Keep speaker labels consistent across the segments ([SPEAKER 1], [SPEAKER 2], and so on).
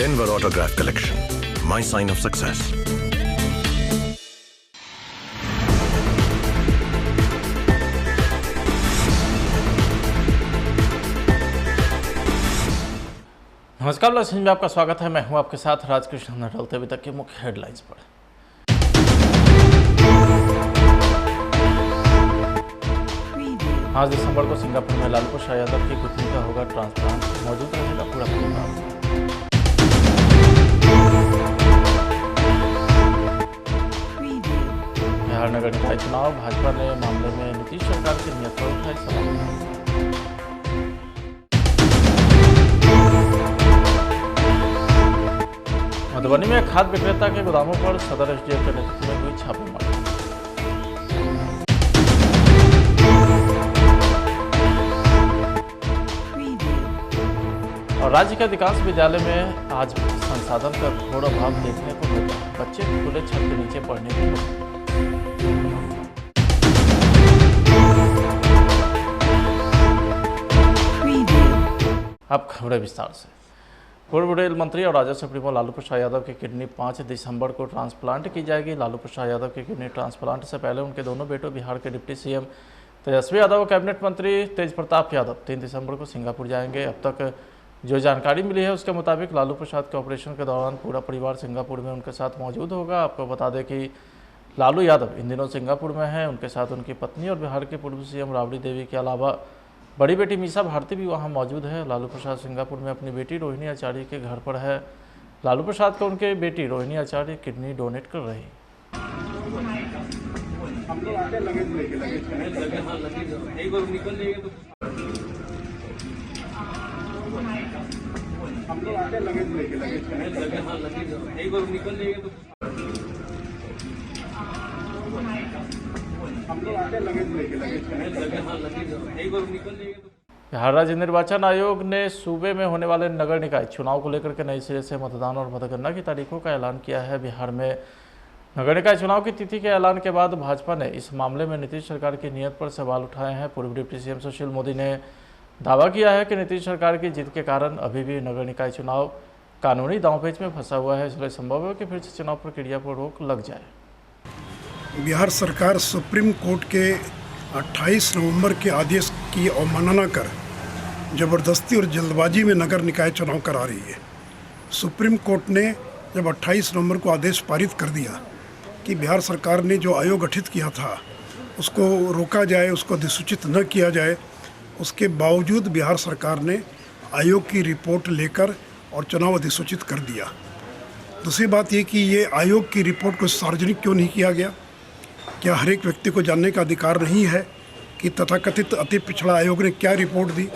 [SPEAKER 1] Denver Autograph Collection, my sign of success.
[SPEAKER 2] नमस्कार लक्ष्मी में आपका स्वागत है। मैं हूं आपके साथ राजकृष्ण नटलते। अभी तक के मुख्य हेडलाइंस पर। 5 दिसंबर को सिंगापुर में लालू प्रसाद यादव की किडनी का होगा ट्रांसप्लांट, मौजूद रहेगा पूरा परिवार। बिहार नगर निकाय चुनाव, भाजपा ने मामले में नीतीश सरकार की नीयत पर उठाए सवाल। मधुबनी में खाद्य विक्रेता के गोदामों पर सदर एसडीएम के नेतृत्व में हुई छापेमारी। और राज्य के अधिकांश विद्यालय में आज संसाधन का घोर अभाव देखने को मिला। बच्चे खुले छत के नीचे पढ़ने के लिए। अब खबरें विस्तार से। पूर्व रेल मंत्री और राजस्व सुप्रीमो लालू प्रसाद यादव की किडनी 5 दिसंबर को ट्रांसप्लांट की जाएगी। लालू प्रसाद यादव की किडनी ट्रांसप्लांट से पहले उनके दोनों बेटों बिहार के डिप्टी सीएम तेजस्वी यादव और कैबिनेट मंत्री तेज प्रताप यादव 3 दिसंबर को सिंगापुर जाएंगे। अब तक जो जानकारी मिली है उसके मुताबिक लालू प्रसाद के ऑपरेशन के दौरान पूरा परिवार सिंगापुर में उनके साथ मौजूद होगा। आपको बता दें कि लालू यादव इन दिनों सिंगापुर में हैं। उनके साथ उनकी पत्नी और बिहार के पूर्व सीएम राबड़ी देवी के अलावा बड़ी बेटी मीसा भारती भी वहां मौजूद है। लालू प्रसाद सिंगापुर में अपनी बेटी रोहिणी आचार्य के घर पर है। लालू प्रसाद को उनके बेटी रोहिणी आचार्य किडनी डोनेट कर रही। बिहार राज्य निर्वाचन आयोग ने सूबे में होने वाले नगर निकाय चुनाव को लेकर के नए सिरे से मतदान और मतगणना की तारीखों का ऐलान किया है। बिहार में नगर निकाय चुनाव की तिथि के ऐलान के बाद भाजपा ने इस मामले में नीतीश सरकार की नीयत पर सवाल उठाए हैं। पूर्व डिप्टी सीएम सुशील मोदी ने दावा किया है कि नीतीश सरकार की जीत के कारण अभी भी नगर निकाय चुनाव कानूनी दांवपेच में फंसा हुआ है, इसलिए संभव है कि फिर से चुनाव प्रक्रिया पर रोक लग जाए।
[SPEAKER 3] बिहार सरकार सुप्रीम कोर्ट के 28 नवंबर के आदेश की अवमानना कर ज़बरदस्ती और जल्दबाजी में नगर निकाय चुनाव करा रही है। सुप्रीम कोर्ट ने जब 28 नवंबर को आदेश पारित कर दिया कि बिहार सरकार ने जो आयोग गठित किया था उसको रोका जाए, उसको अधिसूचित न किया जाए, उसके बावजूद बिहार सरकार ने आयोग की रिपोर्ट लेकर और चुनाव अधिसूचित कर दिया। दूसरी बात ये कि ये आयोग की रिपोर्ट को सार्वजनिक क्यों नहीं किया गया? क्या हर एक व्यक्ति को जानने का अधिकार नहीं है कि तथाकथित अति पिछड़ा आयोग ने क्या रिपोर्ट दी?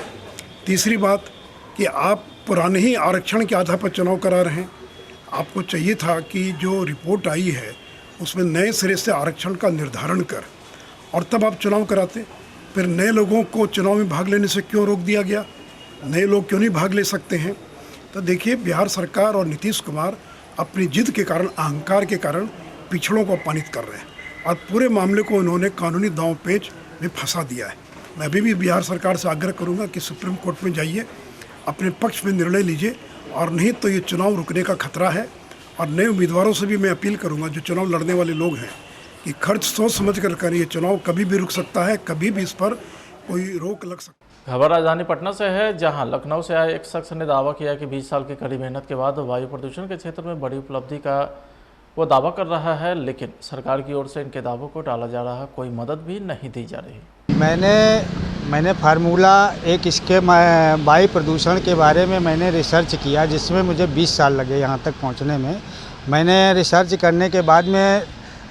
[SPEAKER 3] तीसरी बात कि आप पुराने ही आरक्षण के आधार पर चुनाव करा रहे हैं। आपको चाहिए था कि जो रिपोर्ट आई है उसमें नए सिरे से आरक्षण का निर्धारण कर और तब आप चुनाव कराते। फिर नए लोगों को चुनाव में भाग लेने से क्यों रोक दिया गया? नए लोग क्यों नहीं भाग ले सकते हैं? तो देखिए, बिहार सरकार और नीतीश कुमार अपनी जिद के कारण, अहंकार के कारण पिछड़ों को अपमानित कर रहे हैं और पूरे मामले को उन्होंने कानूनी दांवपेच में फंसा दिया है। मैं अभी भी बिहार सरकार से आग्रह करूंगा कि सुप्रीम कोर्ट में जाइए, अपने पक्ष में निर्णय लीजिए, और नहीं तो ये चुनाव रुकने का खतरा है। और नए उम्मीदवारों से भी मैं अपील करूंगा, जो चुनाव लड़ने वाले लोग हैं, कि खर्च सोच समझ कर करिए। चुनाव कभी भी रुक सकता है, कभी भी इस पर कोई रोक लग सकता है।
[SPEAKER 2] खबर राजधानी पटना से है, जहां लखनऊ से आए एक शख्स ने दावा किया कि 20 साल की कड़ी मेहनत के बाद वायु प्रदूषण के क्षेत्र में बड़ी उपलब्धि का वो दावा कर रहा है, लेकिन सरकार की ओर से इनके दावों को टाला जा रहा है, कोई मदद भी नहीं दी जा रही।
[SPEAKER 4] मैंने फार्मूला एक इसके वायु प्रदूषण के बारे में मैंने रिसर्च किया, जिसमें मुझे 20 साल लगे यहाँ तक पहुँचने में। मैंने रिसर्च करने के बाद में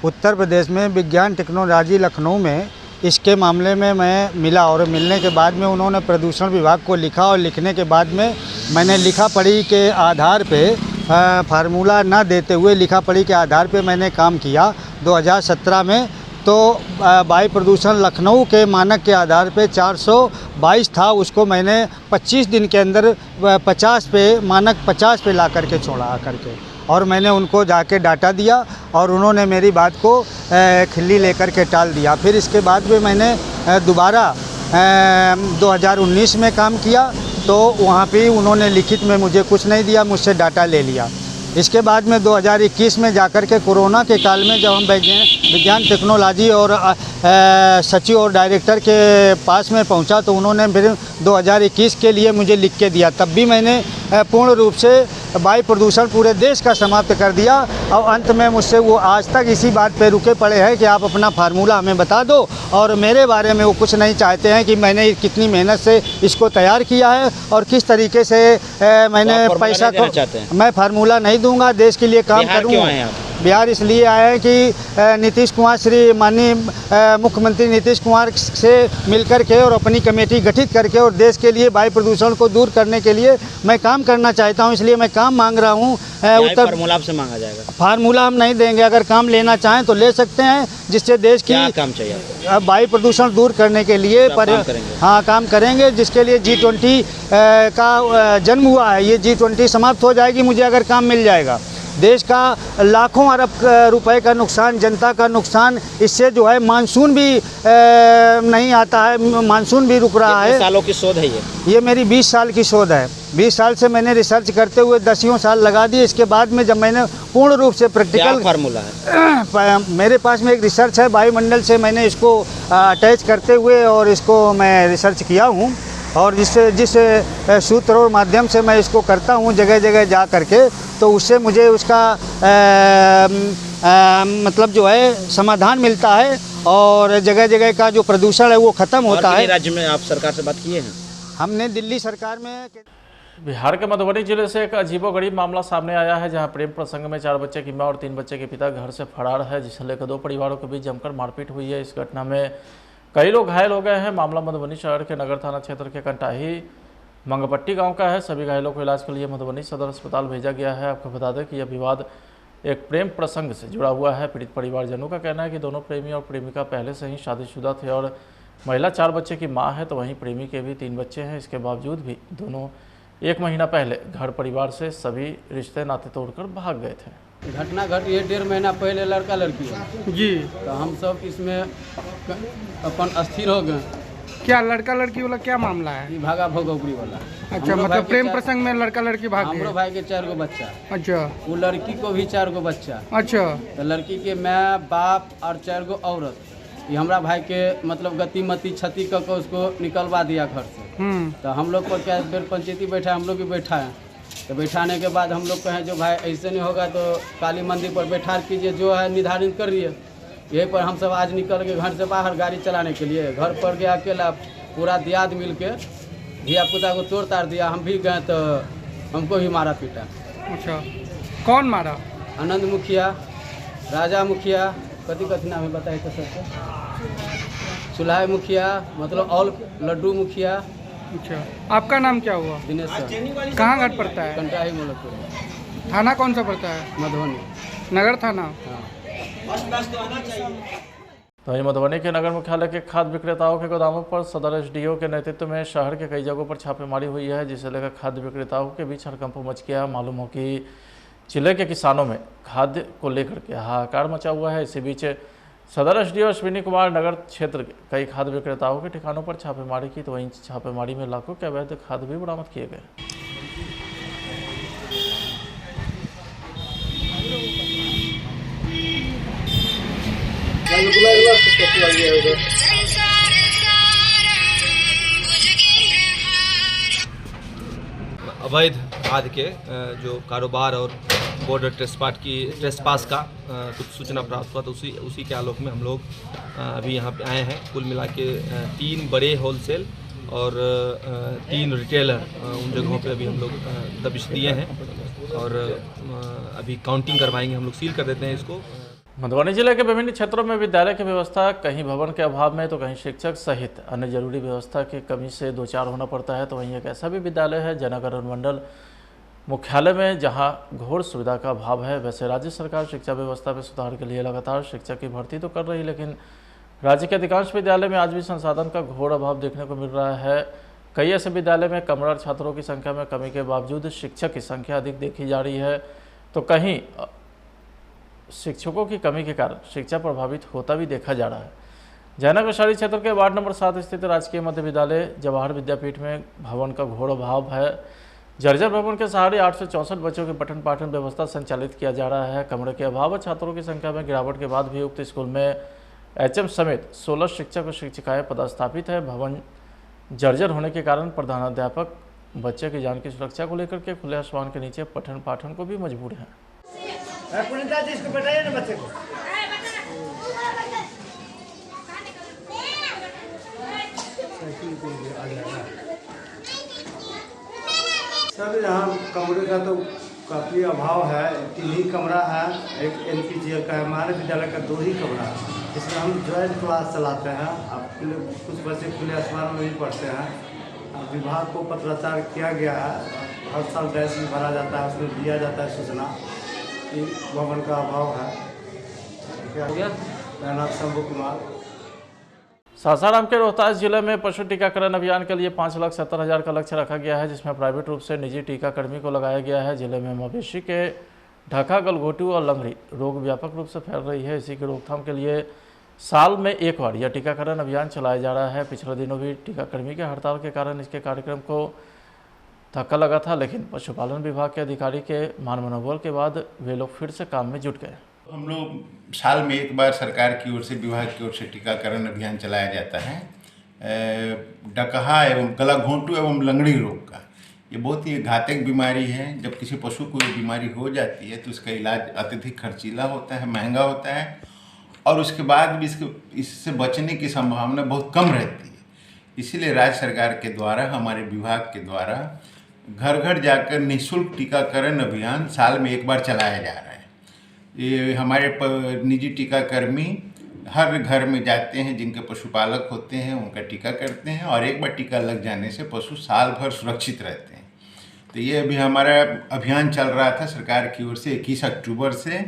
[SPEAKER 4] उत्तर प्रदेश में विज्ञान टेक्नोलॉजी लखनऊ में इसके मामले में मैं मिला, और मिलने के बाद में उन्होंने प्रदूषण विभाग को लिखा, और लिखने के बाद में मैंने लिखा पढ़ी के आधार पे फार्मूला ना देते हुए लिखा पढ़ी के आधार पे मैंने काम किया 2017 में। तो वायु प्रदूषण लखनऊ के मानक के आधार पे 422 था, उसको मैंने 25 दिन के अंदर 50 पे मानक 50 पे ला करके छोड़ा करके, और मैंने उनको जाके डाटा दिया और उन्होंने मेरी बात को खिल्ली लेकर के टाल दिया। फिर इसके बाद में मैंने दोबारा 2019 में काम किया, तो वहाँ पे उन्होंने लिखित में मुझे कुछ नहीं दिया, मुझसे डाटा ले लिया। इसके बाद में 2021 में जाकर के कोरोना के काल में जब हम विज्ञान टेक्नोलॉजी और सचिव और डायरेक्टर के पास में पहुंचा तो उन्होंने फिर 2021 के लिए मुझे लिख के दिया। तब भी मैंने पूर्ण रूप से वायु प्रदूषण पूरे देश का समाप्त कर दिया और अंत में मुझसे वो आज तक इसी बात पे रुके पड़े हैं कि आप अपना फार्मूला हमें बता दो, और मेरे बारे में वो कुछ नहीं चाहते हैं कि मैंने कितनी मेहनत से इसको तैयार किया है और किस तरीके से मैंने पैसा को, मैं फार्मूला नहीं दूंगा, देश के लिए काम करूँगा। बिहार इसलिए आए हैं कि नीतीश कुमार, श्री माननीय मुख्यमंत्री नीतीश कुमार से मिलकर के और अपनी कमेटी गठित करके और देश के लिए वायु प्रदूषण को दूर करने के लिए मैं काम करना चाहता हूं, इसलिए मैं काम मांग रहा हूं। उत्तर
[SPEAKER 5] फार्मूला आपसे मांगा जाएगा?
[SPEAKER 4] फार्मूला हम नहीं देंगे, अगर काम लेना चाहें तो ले सकते हैं, जिससे देश की
[SPEAKER 5] क्या काम चाहिए?
[SPEAKER 4] वायु प्रदूषण दूर करने के लिए हाँ काम करेंगे, जिसके लिए G20 का जन्म हुआ है। ये G20 समाप्त हो जाएगी मुझे अगर काम मिल जाएगा। देश का लाखों अरब रुपए का नुकसान, जनता का नुकसान, इससे जो है मानसून भी नहीं आता है, मानसून भी रुक रहा है।
[SPEAKER 5] सालों की शोध है ये
[SPEAKER 4] मेरी 20 साल की शोध है। 20 साल से मैंने रिसर्च करते हुए 10 साल लगा दिए। इसके बाद में जब मैंने पूर्ण रूप से प्रैक्टिकल
[SPEAKER 5] फार्मूला है
[SPEAKER 4] मेरे पास में एक रिसर्च है, वायुमंडल से मैंने इसको अटैच करते हुए और इसको मैं रिसर्च किया हूँ, और जिस सूत्र और माध्यम से मैं इसको करता हूँ जगह जगह जा करके, तो उससे मुझे उसका मतलब जो है समाधान मिलता है और जगह जगह का जो प्रदूषण है वो ख़त्म होता है।
[SPEAKER 5] राज्य में आप सरकार से बात किए हैं?
[SPEAKER 4] हमने दिल्ली सरकार में।
[SPEAKER 2] बिहार के मधुबनी जिले से एक अजीबोगरीब मामला सामने आया है, जहां प्रेम प्रसंग में 4 बच्चे की मां और 3 बच्चे के पिता घर से फरार है, जिसे लेकर 2 परिवारों के बीच जमकर मारपीट हुई है। इस घटना में कई लोग घायल हो गए हैं। मामला मधुबनी शहर के नगर थाना क्षेत्र के कंटाही मंगपट्टी गांव का है। सभी घायलों को इलाज के लिए मधुबनी सदर अस्पताल भेजा गया है। आपको बता दें कि यह विवाद एक प्रेम प्रसंग से जुड़ा हुआ है। पीड़ित परिवारजनों का कहना है कि दोनों प्रेमी और प्रेमिका पहले से ही शादीशुदा थे और महिला 4 बच्चे की मां है, तो वहीं प्रेमी के भी 3 बच्चे हैं। इसके बावजूद भी दोनों 1 महीना पहले घर परिवार से सभी रिश्ते नाते तोड़कर भाग गए थे।
[SPEAKER 6] घटना घटी है 1.5 महीना पहले, लड़का लड़की है
[SPEAKER 7] जी।
[SPEAKER 6] तो हम सब इसमें अपन अस्थिर हो गए।
[SPEAKER 7] क्या लड़का लड़की वाला क्या मामला है?
[SPEAKER 6] ये भागा भोगौपरी वाला।
[SPEAKER 7] अच्छा, मतलब प्रेम प्रसंग में लड़का लड़की भाग गए?
[SPEAKER 6] हमरो भाई के 4 गो बच्चा।
[SPEAKER 7] अच्छा।
[SPEAKER 6] वो लड़की को भी 4 गो बच्चा।
[SPEAKER 7] अच्छा।
[SPEAKER 6] तो लड़की के माँ बाप और 4 गो औरत, ये हमारा भाई के मतलब गतिमती क्षति करके उसको निकलवा दिया घर से। तो हम लोग पर क्या पंचायती बैठा, हम लोग भी बैठा है। तो बैठाने के बाद हम लोग कहें जो भाई ऐसे नहीं होगा तो काली मंदिर पर बैठा कीजिए, जो है निर्धारित कर रही है। यहीं पर हम सब आज निकल के घर से बाहर गाड़ी चलाने के लिए, घर पर गया अकेला, पूरा दियाद मिल के धिया पुता को तोड़ ताड़ दिया। हम भी गए तो हमको भी मारा पीटा।
[SPEAKER 7] अच्छा, कौन मारा?
[SPEAKER 6] आनंद मुखिया, राजा मुखिया, कथी नाम है बताए तो सबसे, सुलाह मुखिया, मतलब और लड्डू मुखिया।
[SPEAKER 7] अच्छा, आपका नाम क्या हुआ?
[SPEAKER 6] दिनेश सर।
[SPEAKER 7] कहाँ घर पड़ता है?
[SPEAKER 6] कंटाही मोलकपुर।
[SPEAKER 7] थाना कौन सा पड़ता है?
[SPEAKER 6] मधुबनी
[SPEAKER 7] नगर थाना।
[SPEAKER 6] हाँ।
[SPEAKER 2] तो वहीं मधुबनी के नगर मुख्यालय के खाद्य विक्रेताओं के गोदामों पर सदर एसडीओ के नेतृत्व में शहर के कई जगहों पर छापेमारी हुई है, जिसे लेकर खाद्य विक्रेताओं के बीच हड़कंप मच गया। मालूम हो कि जिले के किसानों में खाद्य को लेकर के हाहाकार मचा हुआ है। इसी बीच सदर एसडीओ अश्विनी कुमार नगर क्षेत्र के कई खाद्य विक्रेताओं के ठिकानों पर छापेमारी की, तो वहीं छापेमारी में लाखों के अवैध खाद्य भी बरामद किए गए।
[SPEAKER 8] अवैध खाद्य के जो कारोबार और बॉर्डर ट्रेसपास का कुछ सूचना प्राप्त हुआ, तो उसी के आलोक में हम लोग अभी यहाँ पे आए हैं। कुल मिला के 3 बड़े होलसेल और 3 रिटेलर उन जगहों पे अभी हम लोग दबिश दिए हैं और अभी काउंटिंग करवाएंगे। हम लोग सील कर देते हैं इसको।
[SPEAKER 2] मधुबनी जिले के विभिन्न क्षेत्रों में विद्यालय की व्यवस्था कहीं भवन के अभाव में तो कहीं शिक्षक सहित अन्य जरूरी व्यवस्था की कमी से 2-4 होना पड़ता है। तो वहीं एक ऐसा भी विद्यालय है जयनगर अनुमंडल मुख्यालय में जहां घोर सुविधा का अभाव है। वैसे राज्य सरकार शिक्षा व्यवस्था में सुधार के लिए लगातार शिक्षक की भर्ती तो कर रही है, लेकिन राज्य के अधिकांश विद्यालय में आज भी संसाधन का घोर अभाव देखने को मिल रहा है। कई ऐसे विद्यालय में कमरा छात्रों की संख्या में कमी के बावजूद शिक्षक की संख्या अधिक देखी जा रही है, तो कहीं शिक्षकों की कमी के कारण शिक्षा प्रभावित होता भी देखा जा रहा है। जयनगर वैशाली क्षेत्र के वार्ड नंबर 7 स्थित राजकीय मध्य विद्यालय जवाहर विद्यापीठ में भवन का घोर अभाव है। जर्जर भवन के सहारे 864 बच्चों की पठन पाठन व्यवस्था संचालित किया जा रहा है। कमरे के अभाव व छात्रों की संख्या में गिरावट के बाद भी उक्त स्कूल में एचएम समेत 16 शिक्षक और शिक्षिकाएं पदस्थापित है। भवन जर्जर होने के कारण प्रधानाध्यापक बच्चे की जान की सुरक्षा को लेकर के खुले आसमान के नीचे पठन पाठन को भी मजबूर हैं।
[SPEAKER 9] सर यहाँ कमरे का तो काफ़ी अभाव है। 3 ही कमरा है, एक एलपीजीएल का है। हमारे विद्यालय का 2 ही कमरा है, जिसमें हम ज्वाइंट क्लास चलाते हैं। अब कुछ बच्चे खुले आसमान में भी पढ़ते हैं। अब विभाग को पत्राचार किया गया है, हर साल गैस भी भरा जाता है, उसमें दिया जाता है सूचना कि भवन का अभाव है। क्या हो गया? मेरा नाम शंभू कुमार।
[SPEAKER 2] सासाराम के रोहतास जिले में पशु टीकाकरण अभियान के लिए 5,70,000 का लक्ष्य रखा गया है, जिसमें प्राइवेट रूप से निजी टीकाकर्मी को लगाया गया है। जिले में मवेशी के ढका, गलघोटू और लंगड़ी रोग व्यापक रूप से फैल रही है। इसी की रोकथाम के लिए साल में एक बार यह टीकाकरण अभियान चलाया जा रहा है। पिछले दिनों भी टीकाकर्मी के हड़ताल के कारण इसके कार्यक्रम को धक्का लगा था, लेकिन पशुपालन विभाग के अधिकारी के मान मनोबल के बाद वे लोग फिर से काम में जुट गए।
[SPEAKER 10] हम लोग साल में एक बार सरकार की ओर से, विभाग की ओर से टीकाकरण अभियान चलाया जाता है। डकहा एवं गलाघोंटू एवं लंगड़ी रोग का ये बहुत ही घातक बीमारी है। जब किसी पशु को ये बीमारी हो जाती है तो इसका इलाज अत्यधिक खर्चीला होता है, महंगा होता है, और उसके बाद भी इससे बचने की संभावना बहुत कम रहती है। इसीलिए राज्य सरकार के द्वारा, हमारे विभाग के द्वारा घर घर जाकर निःशुल्क टीकाकरण अभियान साल में एक बार चलाया जा रहा है। ये हमारे निजी टीकाकर्मी हर घर में जाते हैं, जिनके पशुपालक होते हैं उनका टीका करते हैं, और एक बार टीका लग जाने से पशु साल भर सुरक्षित रहते हैं। तो ये अभी हमारा अभियान चल रहा था सरकार की ओर से 21 अक्टूबर से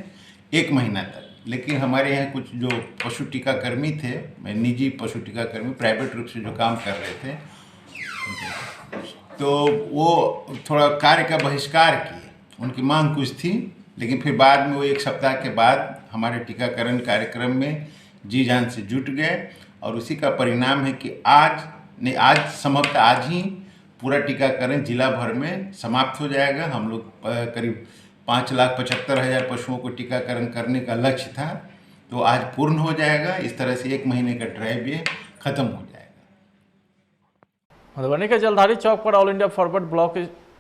[SPEAKER 10] 1 महीना तक। लेकिन हमारे यहाँ कुछ जो पशु टीकाकर्मी थे, निजी पशु टीकाकर्मी प्राइवेट रूप से जो काम कर रहे थे, तो वो थोड़ा कार्य का बहिष्कार किए। उनकी मांग कुछ थी, लेकिन फिर बाद में वो 1 सप्ताह के बाद हमारे टीकाकरण कार्यक्रम में जी जान से जुट गए, और उसी का परिणाम है कि आज संभवतः आज ही पूरा टीकाकरण जिला भर में समाप्त हो जाएगा। हम लोग करीब 5,75,000 पशुओं को टीकाकरण करने का लक्ष्य था, तो आज पूर्ण हो जाएगा। इस तरह से 1 महीने का ड्राइव ये खत्म हो जाएगा।
[SPEAKER 2] मधुबनी के जलधारी चौक पर ऑल इंडिया फॉरवर्ड ब्लॉक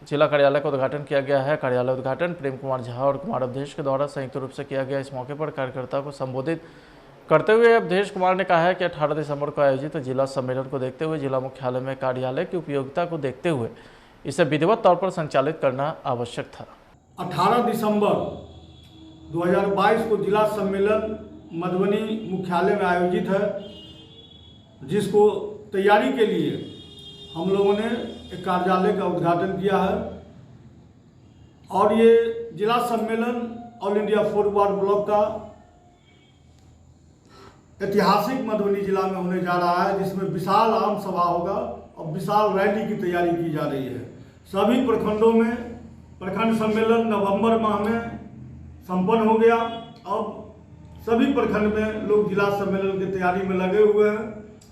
[SPEAKER 2] जिला कार्यालय का उद्घाटन किया गया है। कार्यालय उद्घाटन प्रेम कुमार झा और कुमार अवधेश के द्वारा संयुक्त रूप से किया गया। इस मौके पर कार्यकर्ताओं को संबोधित करते हुए अवधेश कुमार ने कहा है कि 18 दिसंबर को आयोजित जिला सम्मेलन को देखते हुए जिला मुख्यालय में कार्यालय की उपयोगिता को देखते हुए इसे विधिवत तौर पर संचालित करना आवश्यक था।
[SPEAKER 11] 18 दिसंबर 2022 को जिला सम्मेलन मधुबनी मुख्यालय में आयोजित है, जिसको तैयारी के लिए हम लोगों ने एक कार्यालय का उद्घाटन किया है। और ये जिला सम्मेलन ऑल इंडिया फॉरवर्ड ब्लॉक का ऐतिहासिक मधुबनी जिला में होने जा रहा है, जिसमें विशाल आम सभा होगा और विशाल रैली की तैयारी की जा रही है। सभी प्रखंडों में प्रखंड सम्मेलन नवंबर माह में संपन्न हो गया। अब सभी प्रखंड में लोग जिला सम्मेलन की तैयारी में लगे हुए हैं।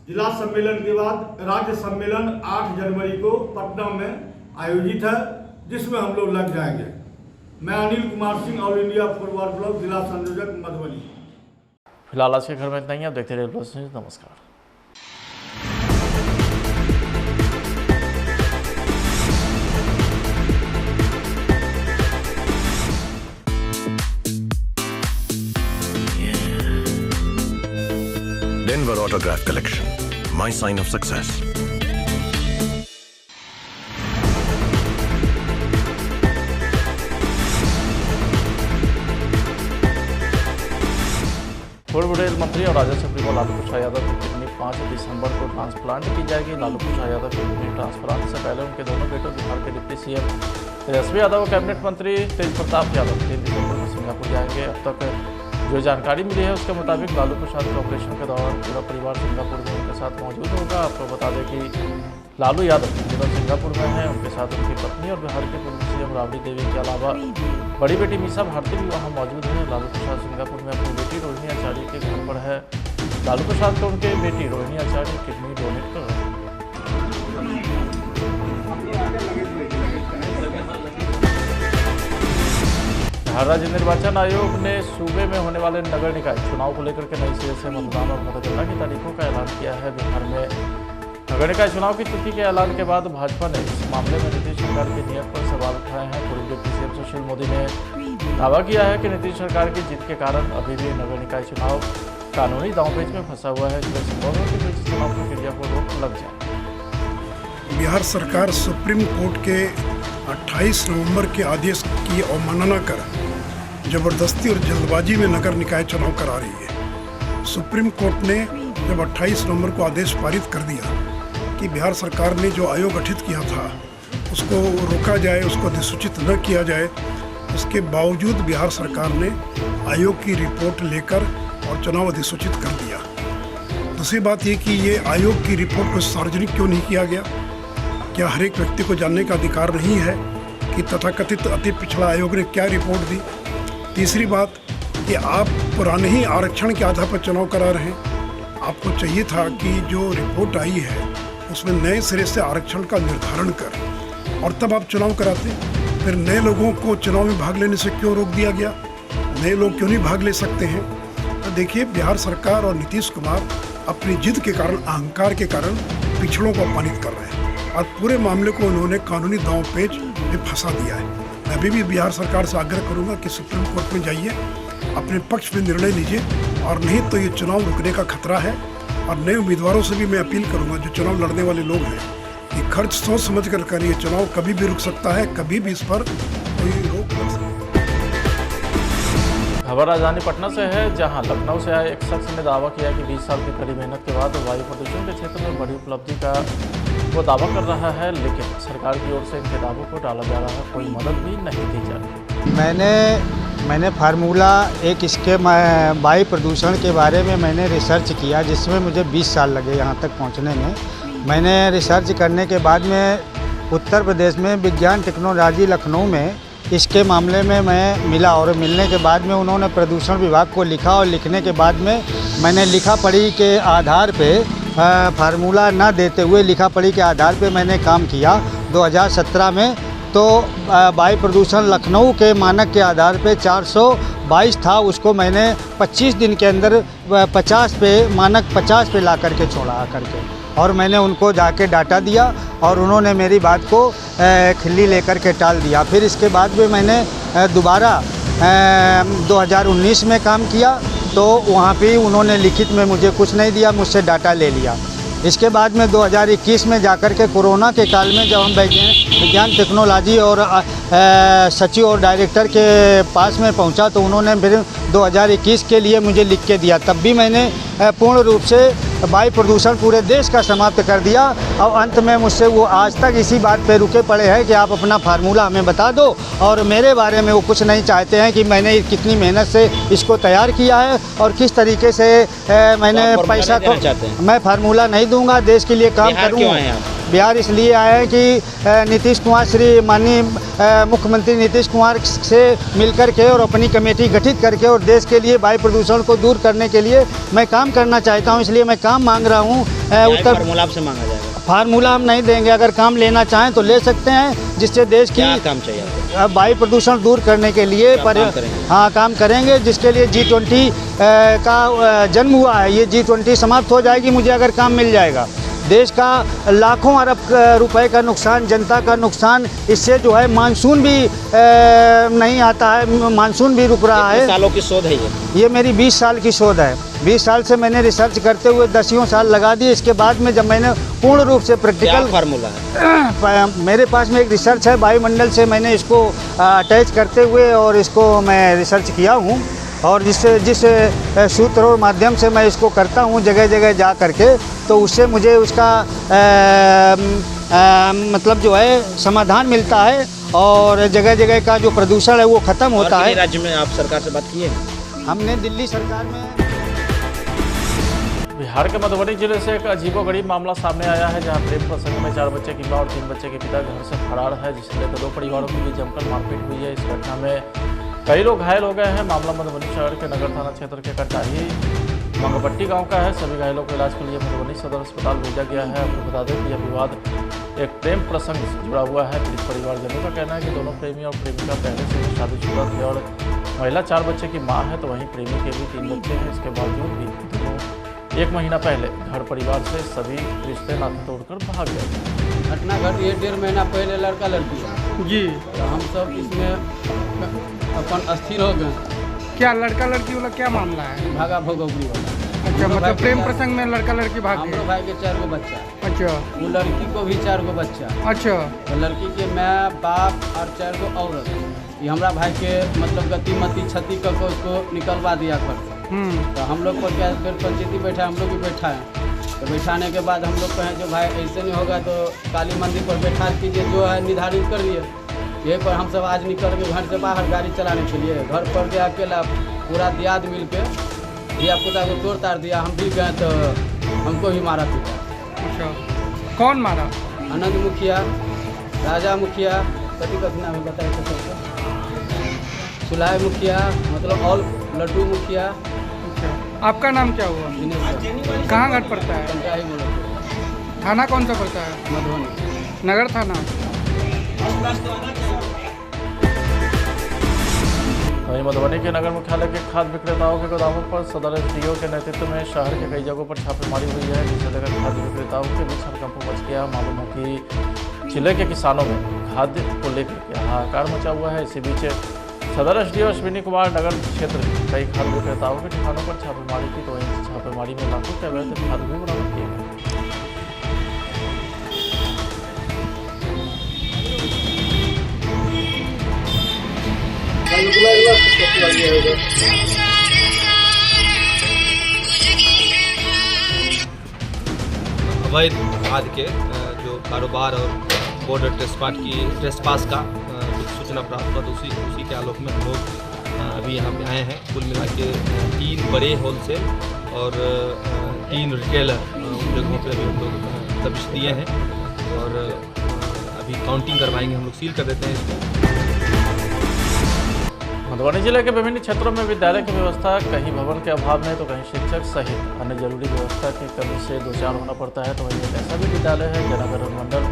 [SPEAKER 11] जिला सम्मेलन के बाद राज्य सम्मेलन 8 जनवरी को पटना में आयोजित है, जिसमें हम लोग लग जाएंगे। मैं Anil Kumar Singh, all India forward block जिला संयोजक मधुबनी।
[SPEAKER 2] फिलहाल आज के घर में इतना ही। आप देखते रहिए प्लस न्यूज़। नमस्कार।
[SPEAKER 1] Denver Autograph Collection, my sign of success.
[SPEAKER 2] पूर्व रेल मंत्री और राजस्व मंत्री लालू प्रसाद यादव की किडनी 5 दिसंबर को ट्रांसप्लांट की जाएगी। लालू प्रसाद यादव की किडनी ट्रांसप्लांट से पहले उनके दोनों बेटों बिहार के डिप्टी सीएम तेजस्वी यादव और कैबिनेट मंत्री तेज प्रताप यादव 3 दिसंबर को सिंगापुर जाएंगे। अब तक जो जानकारी मिली है उसके मुताबिक लालू प्रसाद के ऑपरेशन के दौरान पूरा परिवार सिंगापुर में उनके साथ मौजूद होगा। आपको बता दें कि लालू यादव जिन्हों सिंगापुर में हैं, उनके साथ उनकी पत्नी और बिहार के पूर्व सीएम राबड़ी देवी के अलावा बड़ी बेटी मीसा भारती भी वहां मौजूद हैं। लालू प्रसाद सिंगापुर में अपनी बेटी रोहिणी आचार्य के घर पर है। लालू प्रसाद को उनके बेटी रोहिणी आचार्य किडनी डोनेट कर रहे हैं। बिहार राज्य निर्वाचन आयोग ने सूबे में होने वाले नगर निकाय चुनाव को लेकर के नई सिरे से मतदान और मतगणना की तारीखों का ऐलान किया है। बिहार में नगर निकाय चुनाव की तिथि के ऐलान के बाद भाजपा ने इस मामले में नीतीश सरकार की नीयत पर सवाल उठाए हैं। पूर्व डिप्टी सीएम सुशील मोदी ने दावा किया है कि नीतीश सरकार की जीत के कारण अभी भी नगर निकाय चुनाव कानूनी दांवपेच में फंसा हुआ है, इसलिए संभव है कि बीच चुनाव प्रक्रिया को रोक लग जाए।
[SPEAKER 3] बिहार सरकार सुप्रीम कोर्ट के 28 नवंबर के आदेश की अवमानना कर जबरदस्ती और जल्दबाजी में नगर निकाय चुनाव करा रही है। सुप्रीम कोर्ट ने जब 28 नवंबर को आदेश पारित कर दिया कि बिहार सरकार ने जो आयोग गठित किया था उसको रोका जाए, उसको अधिसूचित न किया जाए, उसके बावजूद बिहार सरकार ने आयोग की रिपोर्ट लेकर और चुनाव अधिसूचित कर दिया। दूसरी बात ये कि ये आयोग की रिपोर्ट को सार्वजनिक क्यों नहीं किया गया? क्या हर एक व्यक्ति को जानने का अधिकार नहीं है कि तथाकथित अति पिछड़ा आयोग ने क्या रिपोर्ट दी? तीसरी बात कि आप पुराने ही आरक्षण के आधार पर चुनाव करा रहे हैं। आपको चाहिए था कि जो रिपोर्ट आई है उसमें नए सिरे से आरक्षण का निर्धारण कर और तब आप चुनाव कराते। फिर नए लोगों को चुनाव में भाग लेने से क्यों रोक दिया गया? नए लोग क्यों नहीं भाग ले सकते हैं? तो देखिए, बिहार सरकार और नीतीश कुमार अपनी जिद के कारण, अहंकार के कारण पिछड़ों को अपमानित कर रहे हैं और पूरे मामले को उन्होंने कानूनी दांवपेच में फंसा दिया है। मैं अभी भी बिहार सरकार से आग्रह करूंगा कि सुप्रीम कोर्ट में जाइए, अपने पक्ष में निर्णय लीजिए, और नहीं तो ये चुनाव रुकने का खतरा है। और नए उम्मीदवारों से भी मैं अपील करूंगा, जो चुनाव लड़ने वाले लोग हैं, कि खर्च सोच समझ कर करिए। चुनाव कभी भी रुक सकता है, कभी भी इस पर कोई रोक लग सकती है।
[SPEAKER 2] खबर राजधानी पटना से है, जहां लखनऊ से आए एक शख्स ने दावा किया कि 20 साल की कड़ी मेहनत के बाद वायु प्रदूषण के क्षेत्र में बड़ी उपलब्धि का वो दावा कर रहा है, लेकिन सरकार की ओर से इनके दावों को टाला जा रहा है, कोई मदद भी नहीं दी जा रही।
[SPEAKER 4] मैंने फार्मूला एक इसके वायु प्रदूषण के बारे में मैंने रिसर्च किया, जिसमें मुझे 20 साल लगे यहाँ तक पहुँचने में। मैंने रिसर्च करने के बाद में उत्तर प्रदेश में विज्ञान टेक्नोलॉजी लखनऊ में इसके मामले में मैं मिला, और मिलने के बाद में उन्होंने प्रदूषण विभाग को लिखा, और लिखने के बाद में मैंने लिखा पढ़ी के आधार पे फार्मूला ना देते हुए लिखा पढ़ी के आधार पे मैंने काम किया 2017 में। तो वायु प्रदूषण लखनऊ के मानक के आधार पे 422 था, उसको मैंने 25 दिन के अंदर 50 पे मानक 50 पे ला करके छोड़ा करके, और मैंने उनको जाके डाटा दिया और उन्होंने मेरी बात को खिल्ली लेकर के टाल दिया। फिर इसके बाद में मैंने दोबारा 2019 में काम किया, तो वहाँ पे उन्होंने लिखित में मुझे कुछ नहीं दिया, मुझसे डाटा ले लिया। इसके बाद में 2021 में जाकर के कोरोना के काल में जब हम विज्ञान टेक्नोलॉजी और सचिव और डायरेक्टर के पास में पहुंचा, तो उन्होंने फिर 2021 के लिए मुझे लिख के दिया। तब भी मैंने पूर्ण रूप से वायु प्रदूषण पूरे देश का समाप्त कर दिया, और अंत में मुझसे वो आज तक इसी बात पे रुके पड़े हैं कि आप अपना फार्मूला हमें बता दो, और मेरे बारे में वो कुछ नहीं चाहते हैं कि मैंने कितनी मेहनत से इसको तैयार किया है और किस तरीके से मैंने पैसा को। मैं फार्मूला नहीं दूंगा, देश के लिए काम करूँगा। बिहार इसलिए आए हैं कि नीतीश कुमार, श्री माननीय मुख्यमंत्री नीतीश कुमार से मिलकर के और अपनी कमेटी गठित करके और देश के लिए वायु प्रदूषण को दूर करने के लिए मैं काम करना चाहता हूं, इसलिए मैं काम मांग रहा हूं। उत्तर फार्मूला आपसे मांगा जाएगा? फार्मूला हम नहीं देंगे, अगर काम लेना चाहें तो ले सकते हैं, जिससे देश की काम चाहिए वायु प्रदूषण दूर करने के लिए हाँ काम करेंगे, जिसके लिए G20 का जन्म हुआ है। ये G20 समाप्त हो जाएगी मुझे अगर काम मिल जाएगा। देश का लाखों अरब रुपए का नुकसान, जनता का नुकसान, इससे जो है मानसून भी नहीं आता है, मानसून भी रुक रहा है।
[SPEAKER 5] सालों की शोध है ये
[SPEAKER 4] मेरी 20 साल की शोध है। 20 साल से मैंने रिसर्च करते हुए 10 साल लगा दिए। इसके बाद में जब मैंने पूर्ण रूप से प्रैक्टिकल
[SPEAKER 5] फार्मूला है,
[SPEAKER 4] मेरे पास में एक रिसर्च है, वायुमंडल से मैंने इसको अटैच करते हुए और इसको मैं रिसर्च किया हूँ, और जिस सूत्र और माध्यम से मैं इसको करता हूँ जगह जगह जा करके, तो उससे मुझे उसका मतलब जो है समाधान मिलता है, और जगह जगह का जो प्रदूषण है वो ख़त्म होता है।
[SPEAKER 5] राज्य में आप सरकार से बात किए हैं?
[SPEAKER 4] हमने दिल्ली सरकार में।
[SPEAKER 2] बिहार के मधुबनी जिले से एक अजीबोगरीब मामला सामने आया है, जहां प्रेम प्रसंग में 4 बच्चे की मां और 3 बच्चे के पिता घर से फरार है, जिसे लेकर 2 परिवारों के बीच जमकर मारपीट हुई है। इस घटना में कई लोग घायल हो गए हैं। मामला मधुबनी शहर के नगर थाना क्षेत्र के कटाही मंगपट्टी गांव का है। सभी घायलों को इलाज के लिए मधुबनी सदर अस्पताल भेजा गया है। आपको बता दें कि यह विवाद एक प्रेम प्रसंग से जुड़ा हुआ है। पीड़ित परिवारजनों का कहना है कि दोनों प्रेमी और प्रेमिका पहले से ही शादीशुदा थे और महिला 4 बच्चे की मां है, तो वहीं प्रेमी के भी 3 बच्चे हैं। इसके बावजूद भी दोनों 1 महीना पहले घर परिवार से सभी रिश्ते नाते तोड़कर भाग गए।
[SPEAKER 6] घटना घटी 1.5 महीना पहले लड़का लड़की
[SPEAKER 7] जी।
[SPEAKER 6] तो हम सब इसमें अपन अस्थिर हो गए।
[SPEAKER 7] क्या लड़का लड़की वाला क्या मामला है?
[SPEAKER 6] भागा भोगोगरी वाला।
[SPEAKER 7] अच्छा, मतलब प्रेम प्रसंग में लड़का लड़की भाग
[SPEAKER 6] हमरो
[SPEAKER 7] गए।
[SPEAKER 6] भाई के 4 गो बच्चा।
[SPEAKER 7] अच्छा।
[SPEAKER 6] वो लड़की को भी 4 गो बच्चा।
[SPEAKER 7] अच्छा।
[SPEAKER 6] तो लड़की के माँ बाप और 4 गो औरत। ये हमारा भाई के मतलब गति मती क्षति करके उसको निकलवा दिया घर से। तो हम लोग पर क्या फिर पंचायती बैठा, हम लोग भी बैठा है। तो बैठाने के बाद हम लोग कहें जो भाई ऐसे नहीं होगा तो काली मंदिर पर बैठा कीजिए, जो है निर्धारित कर दिए। यही पर हम सब आज निकल के घर से बाहर गाड़ी चलाने के लिए घर पर गया अकेला पूरा दियाद मिल के दिया पुता को तोड़ ताड़ दिया। हम भी गए तो हमको भी मारा पीटा।
[SPEAKER 7] अच्छा, कौन मारा?
[SPEAKER 6] आनंद मुखिया, राजा मुखिया, कति नाम है बताए तो सबको, सुलाय मुखिया, मतलब और लड्डू मुखिया।
[SPEAKER 7] अच्छा, आपका नाम क्या हुआ?
[SPEAKER 6] दिनेश।
[SPEAKER 7] कहाँ घर पड़ता है?
[SPEAKER 6] कंटाही मोड़।
[SPEAKER 7] थाना कौन सा पड़ता है?
[SPEAKER 6] मधुबनी
[SPEAKER 7] नगर थाना।
[SPEAKER 2] वहीं मधुबनी के नगर मुख्यालय के खाद्य विक्रेताओं के गोदामों पर सदर एसडीओ के नेतृत्व में शहर के कई जगहों पर छापेमारी हुई है, जिसे लेकर खाद्य विक्रेताओं के बीच हड़कंप मच गया। मालूम है कि जिले के किसानों में खाद्य को लेकर हाहाकार मचा हुआ है। इसी बीच सदर एसडीओ अश्विनी कुमार नगर क्षेत्र के कई खाद्य विक्रेताओं के ठिकानों पर छापेमारी की, तो वहीं छापेमारी में लाखों के अवैध खाद्य भी बरामद किए गए।
[SPEAKER 8] अवैध खाद्य के जो कारोबार और बॉर्डर ट्रेसपास का कुछ सूचना प्राप्त हुआ, तो उसी के आलोक में हम लोग अभी यहाँ पे आए हैं। कुल मिला के 3 बड़े होलसेल और 3 रिटेलर उन जगहों पे अभी हम लोग दबिश दिए हैं और अभी काउंटिंग करवाएंगे। हम लोग सील कर देते हैं इसको।
[SPEAKER 2] मधुबनी जिले के विभिन्न क्षेत्रों में विद्यालय की व्यवस्था कहीं भवन के अभाव में तो कहीं शिक्षक सहित अन्य जरूरी व्यवस्था की कमी से दो चार होना पड़ता है। तो वहीं एक ऐसा भी विद्यालय है जयनगर मंडल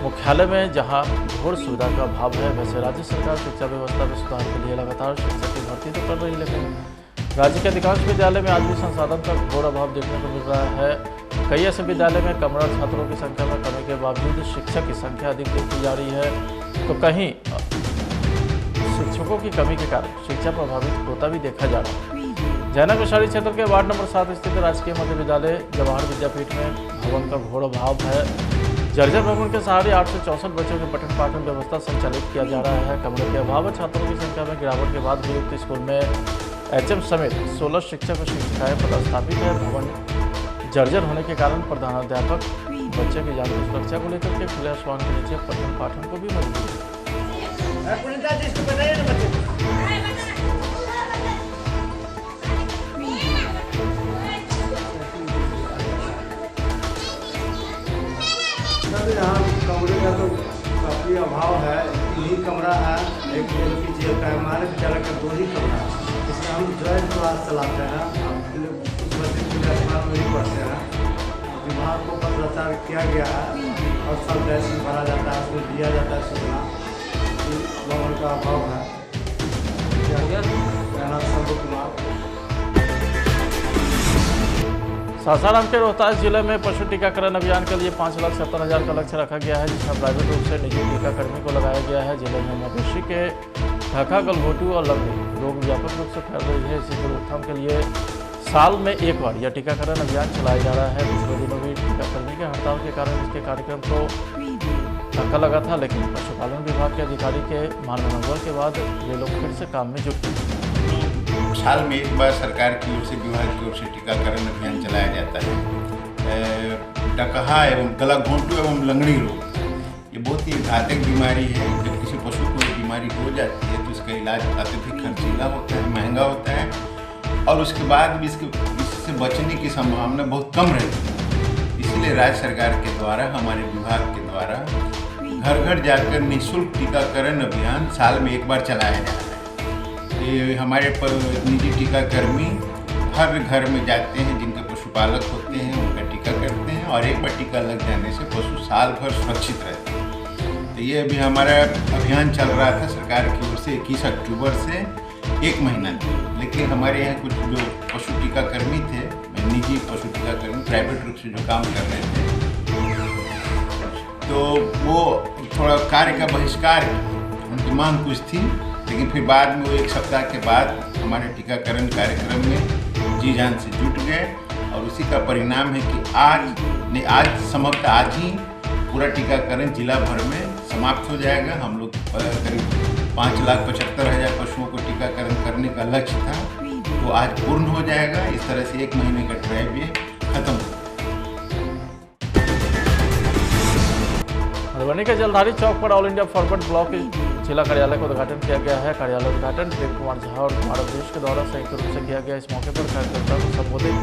[SPEAKER 2] मुख्यालय में जहां घोर सुविधा का अभाव है। वैसे राज्य सरकार शिक्षा व्यवस्था में सुधार के लिए लगातार शिक्षक की भर्ती तो कर रही है, लेकिन राज्य के अधिकांश विद्यालय में आज भी संसाधन का घोर अभाव देखने को मिल रहा है। कई ऐसे विद्यालय में कमरा छात्रों की संख्या में कमी के बावजूद शिक्षक की संख्या अधिक देखी जा रही है, तो कहीं शिक्षकों की कमी के कारण शिक्षा प्रभावित होता भी देखा जा रहा है। जयनगर शहरी क्षेत्र के वार्ड नंबर 7 स्थित राजकीय मध्य विद्यालय जवाहर विद्यापीठ में भवन का घोर अभाव है। जर्जर भवन के सहारे 8 से 64 बच्चों के पठन पाठन व्यवस्था संचालित किया जा रहा है। कमरे के अभाव छात्रों की संख्या में गिरावट के बाद भी उक्त स्कूल में एचएम समेत 16 शिक्षक और शिक्षिकाएं पदस्थापित है। भवन जर्जर होने के कारण प्रधानाध्यापक बच्चे की जान की सुरक्षा को लेकर के खुले आसमान के नीचे पठन पाठन को भी मजबूर है।
[SPEAKER 9] यहाँ कमरे का तो काफ़ी अभाव है। 3 ही कमरा है, एक LPG का है। हमारे विद्यालय का 2 ही कमरा है, जिसमें हम ज्वाइंट क्लास चलाते हैं। कुछ बच्चे खुले आसमान में ही पढ़ते हैं। विभाग को पत्राचार किया गया है और सब गैस भरा जाता है, उसमें दिया जाता है सूचना कि भवन का अभाव है। मेरा नाम शंभू कुमार।
[SPEAKER 2] सासाराम के रोहतास जिले में पशु टीकाकरण अभियान के लिए 5,70,000 का लक्ष्य रखा गया है, जिसमें प्राइवेट रूप से निजी टीकाकर्मी को लगाया गया है। जिले में मवेशी के ढाका, गलघोटू और लंगड़ी रोग व्यापक रूप से फैल रही है। इसी की रोकथाम के लिए साल में एक बार यह टीकाकरण अभियान चलाया जा रहा है। पिछले दिनों भी टीकाकर्मी के हड़ताल के कारण इसके कार्यक्रम को धक्का लगा था, लेकिन पशुपालन विभाग के अधिकारी के मानवबल के बाद वे लोग फिर से काम में जुट गए।
[SPEAKER 10] साल में एक बार सरकार की ओर से विभाग की ओर से टीकाकरण अभियान चलाया जाता है। डकहा एवं गलाघोंटू एवं लंगड़ी रोग ये बहुत ही घातक बीमारी है। जब किसी पशु को ये बीमारी हो जाती है तो इसका इलाज अत्यधिक खर्चीला होता है, महंगा होता है और उसके बाद भी इससे बचने की संभावना बहुत कम रहती है। इसीलिए राज्य सरकार के द्वारा, हमारे विभाग के द्वारा घर घर जाकर निःशुल्क टीकाकरण अभियान साल में एक बार चलाया जाता है। ये हमारे निजी टीकाकर्मी हर घर में जाते हैं, जिनके पशुपालक होते हैं उनका टीका करते हैं, और एक बार टीका लग जाने से पशु साल भर सुरक्षित रहते हैं। तो ये अभी हमारा अभियान चल रहा था सरकार की ओर से 21 अक्टूबर से 1 महीना तक। लेकिन हमारे यहाँ कुछ जो पशु टीकाकर्मी थे, निजी पशु टीकाकर्मी प्राइवेट रूप से जो काम कर रहे थे, तो वो थोड़ा कार्य का बहिष्कार, उनकी मांग कुछ थी, लेकिन फिर बाद में वो 1 सप्ताह के बाद हमारे टीकाकरण कार्यक्रम में जी जान से जुट गए, और उसी का परिणाम है कि आज समाप्त आज ही पूरा टीकाकरण जिला भर में समाप्त हो जाएगा। हम लोग करीब 5,75,000 पशुओं को टीकाकरण करने का लक्ष्य था, तो आज पूर्ण हो जाएगा। इस तरह से 1 महीने का ड्राइव ये खत्म हो।
[SPEAKER 2] मधुबनी के जलधारी चौक पर ऑल इंडिया फॉरवर्ड ब्लॉक जिला कार्यालय का उद्घाटन किया गया है। कार्यालय उद्घाटन दिलीप कुमार झा और कुमार अवधेश के द्वारा संयुक्त रूप से किया गया। इस मौके पर कार्यकर्ताओं को संबोधित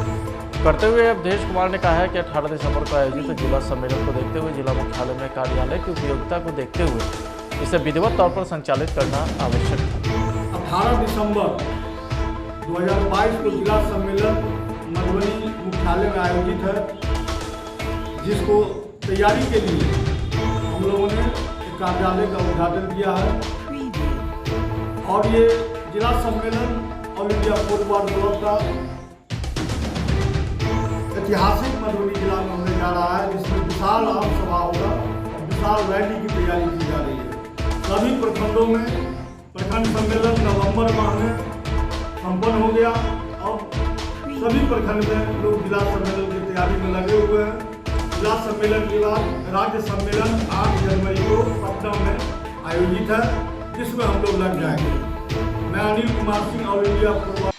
[SPEAKER 2] करते हुए अवधेश कुमार ने कहा है कि 18 दिसंबर को आयोजित जिला सम्मेलन को देखते हुए जिला मुख्यालय में कार्यालय की उपयोगिता को देखते हुए इसे विधिवत तौर पर संचालित करना आवश्यक था।
[SPEAKER 11] 18 दिसंबर 2022 को जिला सम्मेलन मधुबनी मुख्यालय में आयोजित है, जिसको तैयारी के लिए हम लोगों ने एक कार्यालय का उद्घाटन किया है। और ये जिला सम्मेलन ऑल इंडिया फॉरवर्ड ब्लॉक का ऐतिहासिक मधुबनी जिला में होने जा रहा है, जिसमें विशाल आम सभा होगा और विशाल रैली की तैयारी की जा रही है। सभी प्रखंडों में प्रखंड सम्मेलन नवंबर माह में संपन्न हो गया, और सभी प्रखंड में लोग जिला सम्मेलन की तैयारी में लगे हुए हैं। जिला सम्मेलन के बाद राज्य सम्मेलन 8 जनवरी को पटना में आयोजित है, जिसमें हम लोग लग जाएंगे। मैं Anil Kumar Singh, all India forward